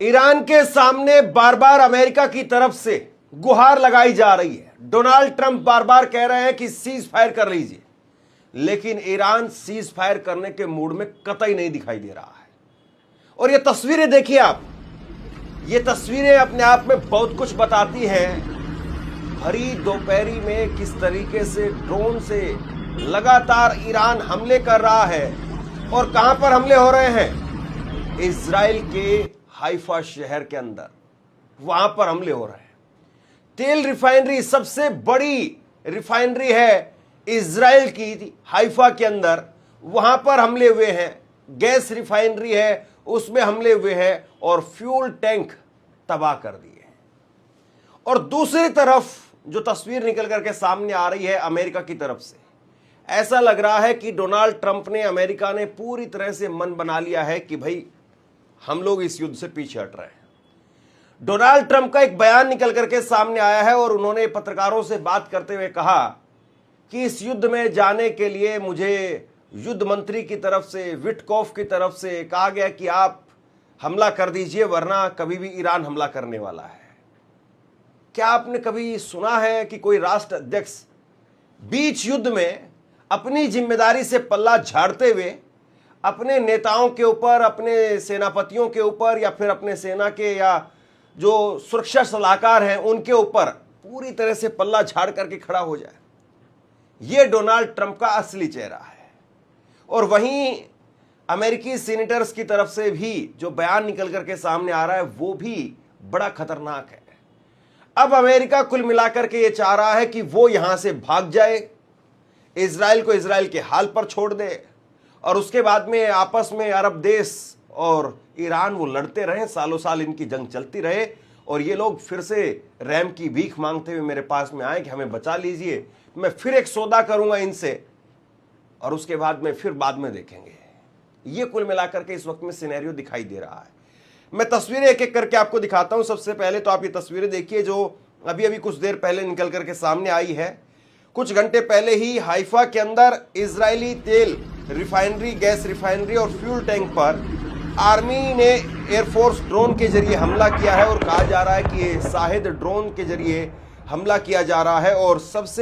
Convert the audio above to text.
Iran के सामने बार बार America की तरफ से गुहार लगाई जा रही है। डोनाल्ड ट्रंप बार बार कह रहे हैं कि सीज फायर कर लीजिए, लेकिन ईरान सीज फायर करने के मूड में कतई नहीं दिखाई दे रहा है। और ये तस्वीरें देखिए आप, ये तस्वीरें अपने आप में बहुत कुछ बताती हैं। भरी दोपहरी में किस तरीके से ड्रोन से लगातार ईरान हमले कर रहा है और कहां पर हमले हो रहे हैं? इजराइल के हाइफा शहर के अंदर, वहां पर हमले हो रहे हैं। तेल रिफाइनरी, सबसे बड़ी रिफाइनरी है इजराइल की, हाइफा के अंदर, वहां पर हमले हुए हैं। गैस रिफाइनरी है, उसमें हमले हुए हैं और फ्यूल टैंक तबाह कर दिए हैं। और दूसरी तरफ जो तस्वीर निकल करके सामने आ रही है अमेरिका की तरफ से, ऐसा लग रहा है कि डोनाल्ड ट्रंप ने, अमेरिका ने पूरी तरह से मन बना लिया है कि भाई हम लोग इस युद्ध से पीछे हट रहे हैं। डोनाल्ड ट्रंप का एक बयान निकल करके सामने आया है और उन्होंने पत्रकारों से बात करते हुए कहा कि इस युद्ध में जाने के लिए मुझे युद्ध मंत्री की तरफ से, विटकॉफ की तरफ से कहा गया कि आप हमला कर दीजिए, वरना कभी भी ईरान हमला करने वाला है। क्या आपने कभी सुना है कि कोई राष्ट्र अध्यक्ष बीच युद्ध में अपनी जिम्मेदारी से पल्ला झाड़ते हुए अपने नेताओं के ऊपर, अपने सेनापतियों के ऊपर, या फिर अपने सेना के या जो सुरक्षा सलाहकार हैं उनके ऊपर पूरी तरह से पल्ला झाड़ करके खड़ा हो जाए? यह डोनाल्ड ट्रंप का असली चेहरा है। और वहीं अमेरिकी सीनेटर्स की तरफ से भी जो बयान निकल करके सामने आ रहा है वो भी बड़ा खतरनाक है। अब अमेरिका कुल मिलाकर के ये चाह रहा है कि वो यहां से भाग जाए, इजराइल को इजराइल के हाल पर छोड़ दे, और उसके बाद में आपस में अरब देश और ईरान वो लड़ते रहे, सालों साल इनकी जंग चलती रहे, और ये लोग फिर से रैम की भीख मांगते हुए मेरे पास में आए कि हमें बचा लीजिए, मैं फिर एक सौदा करूंगा इनसे, और उसके बाद में फिर बाद में देखेंगे। ये कुल मिलाकर के इस वक्त में सिनेरियो दिखाई दे रहा है। मैं तस्वीरें एक एक करके आपको दिखाता हूं। सबसे पहले तो आप ये तस्वीरें देखिए जो अभी अभी कुछ देर पहले निकल करके सामने आई है। कुछ घंटे पहले ही हाइफा के अंदर इजरायली तेल रिफाइनरी, गैस रिफाइनरी और फ्यूल टैंक पर आर्मी ने एयरफोर्स ड्रोन के जरिए हमला किया है, और कहा जा रहा है कि ये शाहिद ड्रोन के जरिए हमला किया जा रहा है। और सबसे